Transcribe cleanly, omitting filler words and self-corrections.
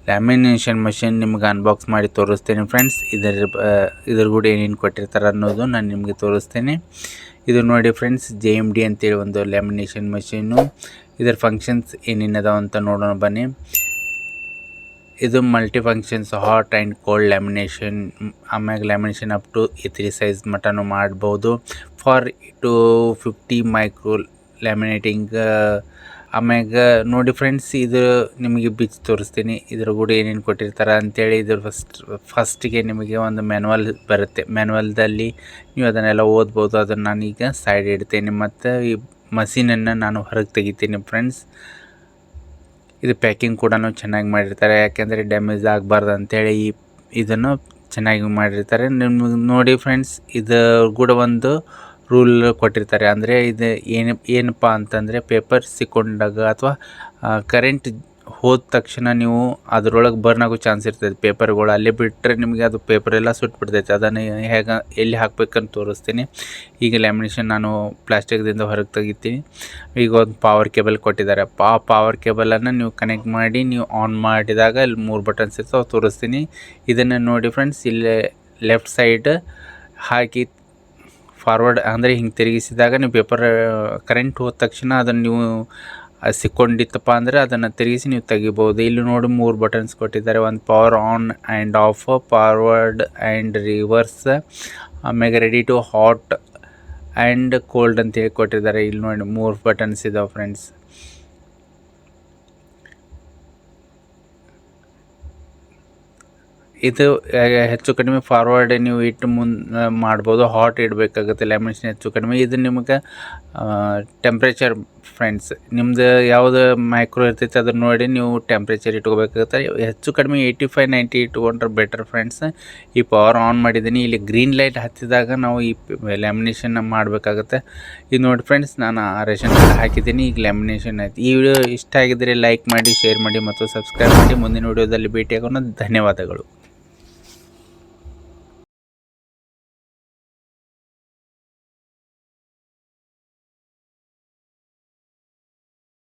Lamination machine ನಿಮ್ಗೆ unbox ಮಾಡಿ ತೋರಿಸ್ತೇನೆ ಫ್ರೆಂಡ್ಸ್. ಇದ್ರ ಕೂಡ ಏನೇನು ಕೊಟ್ಟಿರ್ತಾರೆ ಅನ್ನೋದು ನಾನು ನಿಮಗೆ ತೋರಿಸ್ತೇನೆ. ಇದು ನೋಡಿ ಫ್ರೆಂಡ್ಸ್, JMD ಅಂತೇಳಿ ಒಂದು ಲ್ಯಾಮಿನೇಷನ್ ಮಷೀನು. ಇದರ ಫಂಕ್ಷನ್ಸ್ ಏನೇನದಾವ ಅಂತ ನೋಡೋಣ ಬನ್ನಿ. ಇದು multi functions hot and cold lamination, ಆಮ್ಯಾಗ lamination up to A3 size ಮಟನು ಮಾಡ್ಬೋದು. For 250 micro laminating. ಆಮ್ಯಾಗ ನೋಡಿ ಫ್ರೆಂಡ್ಸ್, ಇದು ನಿಮಗೆ ಬಿಚ್ಚಿ ತೋರಿಸ್ತೀನಿ ಇದ್ರ ಕೂಡ ಏನೇನು ಕೊಟ್ಟಿರ್ತಾರೆ ಅಂತೇಳಿ. ಇದ್ರ ಫಸ್ಟಿಗೆ ನಿಮಗೆ ಒಂದು ಮ್ಯಾನ್ಯಲ್ ಬರುತ್ತೆ. ಮ್ಯಾನ್ಯಲ್ದಲ್ಲಿ ನೀವು ಅದನ್ನೆಲ್ಲ ಓದ್ಬೋದು. ಅದನ್ನು ನಾನೀಗ ಸೈಡ್ ಇಡ್ತೇನೆ ಮತ್ತು ಈ ಮಷೀನನ್ನು ನಾನು ಹೊರಗೆ ತೆಗಿತೀನಿ ಫ್ರೆಂಡ್ಸ್. ಇದು ಪ್ಯಾಕಿಂಗ್ ಕೂಡ ಚೆನ್ನಾಗಿ ಮಾಡಿರ್ತಾರೆ, ಯಾಕೆಂದರೆ ಡ್ಯಾಮೇಜ್ ಆಗಬಾರ್ದು ಅಂಥೇಳಿ ಇದನ್ನು ಚೆನ್ನಾಗಿ ಮಾಡಿರ್ತಾರೆ. ನಿಮ್ಗೆ ನೋಡಿ ಫ್ರೆಂಡ್ಸ್, ಇದು ಕೂಡ ಒಂದು ರೂಲ್ ಕೊಟ್ಟಿರ್ತಾರೆ. ಅಂದರೆ ಇದು ಏನಪ್ಪ ಅಂತಂದರೆ, ಪೇಪರ್ ಸಿಕ್ಕೊಂಡಾಗ ಅಥವಾ ಕರೆಂಟ್ ಹೋದ ತಕ್ಷಣ ನೀವು ಅದರೊಳಗೆ ಬರ್ನ್ ಆಗೋ ಚಾನ್ಸ್ ಇರ್ತದೆ. ಪೇಪರ್ಗಳು ಅಲ್ಲೇ ಬಿಟ್ಟರೆ ನಿಮಗೆ ಅದು ಪೇಪರೆಲ್ಲ ಸುಟ್ಬಿಡ್ತೈತೆ. ಅದನ್ನು ಎಲ್ಲಿ ಹಾಕ್ಬೇಕಂತ ತೋರಿಸ್ತೀನಿ. ಈಗ ಲ್ಯಾಮಿನೇಷನ್ ನಾನು ಪ್ಲಾಸ್ಟಿಕ್ದಿಂದ ಹೊರಗೆ ತೆಗಿತೀನಿ. ಈಗ ಒಂದು ಪವರ್ ಕೇಬಲ್ ಕೊಟ್ಟಿದ್ದಾರೆ. ಪವರ್ ಕೇಬಲನ್ನು ನೀವು ಕನೆಕ್ಟ್ ಮಾಡಿ ನೀವು ಆನ್ ಮಾಡಿದಾಗ ಇಲ್ಲಿ 3 ಬಟನ್ಸ್ ಇರ್ತಾವೆ, ತೋರಿಸ್ತೀನಿ. ಇದನ್ನು ನೋಡಿ ಫ್ರೆಂಡ್ಸ್, ಇಲ್ಲೇ ಲೆಫ್ಟ್ ಸೈಡ್ ಹಾಕಿ ಫಾರ್ವರ್ಡ್ ಅಂದರೆ ಹಿಂಗೆ ತಿರುಗಿಸಿದಾಗ ನೀವು ಪೇಪರ್ ಕರೆಂಟ್ ಹೋದ ತಕ್ಷಣ ಅದನ್ನು ನೀವು ಸಿಕ್ಕೊಂಡಿತ್ತಪ್ಪ ಅಂದರೆ ಅದನ್ನು ತಿರುಗಿಸಿ ನೀವು ತೆಗಿಬೋದು. ಇಲ್ಲಿ ನೋಡಿ 3 ಬಟನ್ಸ್ ಕೊಟ್ಟಿದ್ದಾರೆ. ಒಂದು power on and off, forward and reverse, ಆಮೇಲೆ ready to hot and cold ಅಂತೇಳಿ ಕೊಟ್ಟಿದ್ದಾರೆ. ಇಲ್ಲಿ ನೋಡಿ 3 ಬಟನ್ಸ್ ಇದಾವೆ ಫ್ರೆಂಡ್ಸ್. ಇದು ಹೆಚ್ಚು ಕಡಿಮೆ ಫಾರ್ವರ್ಡ್ ನೀವು ಇಟ್ಟು ಮುಂದೆ ಮಾಡ್ಬೋದು. ಹಾಟ್ ಇಡಬೇಕಾಗುತ್ತೆ ಲ್ಯಾಮಿನೇಷನ್ ಹೆಚ್ಚು ಕಡಿಮೆ. ಇದು ನಿಮಗೆ ಟೆಂಪ್ರೇಚರ್ ಫ್ರೆಂಡ್ಸ್, ನಿಮ್ದು ಯಾವುದು ಮೈಕ್ರೋ ಇರ್ತೈತೆ ಅದನ್ನು ನೋಡಿ ನೀವು ಟೆಂಪ್ರೇಚರ್ ಇಟ್ಕೋಬೇಕಾಗುತ್ತೆ. ಹೆಚ್ಚು ಕಡಿಮೆ 85-90 ಇಟ್ಕೊಂಡ್ರೆ ಬೆಟರ್ ಫ್ರೆಂಡ್ಸ್. ಈ ಪವರ್ ಆನ್ ಮಾಡಿದ್ದೀನಿ. ಇಲ್ಲಿ ಗ್ರೀನ್ ಲೈಟ್ ಹತ್ತಿದಾಗ ನಾವು ಈ ಲ್ಯಾಮಿನೇಷನ್ನ ಮಾಡಬೇಕಾಗುತ್ತೆ. ಇದು ನೋಡಿ ಫ್ರೆಂಡ್ಸ್, ನಾನು ರೇಷನ್ ಕಾರ್ಡ್ ಹಾಕಿದ್ದೀನಿ. ಈಗ ಲ್ಯಾಮಿನೇಷನ್ ಆಯ್ತು. ಈ ವಿಡಿಯೋ ಇಷ್ಟ ಆಗಿದ್ದರೆ ಲೈಕ್ ಮಾಡಿ, ಶೇರ್ ಮಾಡಿ ಮತ್ತು ಸಬ್ಸ್ಕ್ರೈಬ್ ಮಾಡಿ. ಮುಂದಿನ ವಿಡಿಯೋದಲ್ಲಿ ಭೇಟಿಯಾಗೋಣ. ಧನ್ಯವಾದಗಳು.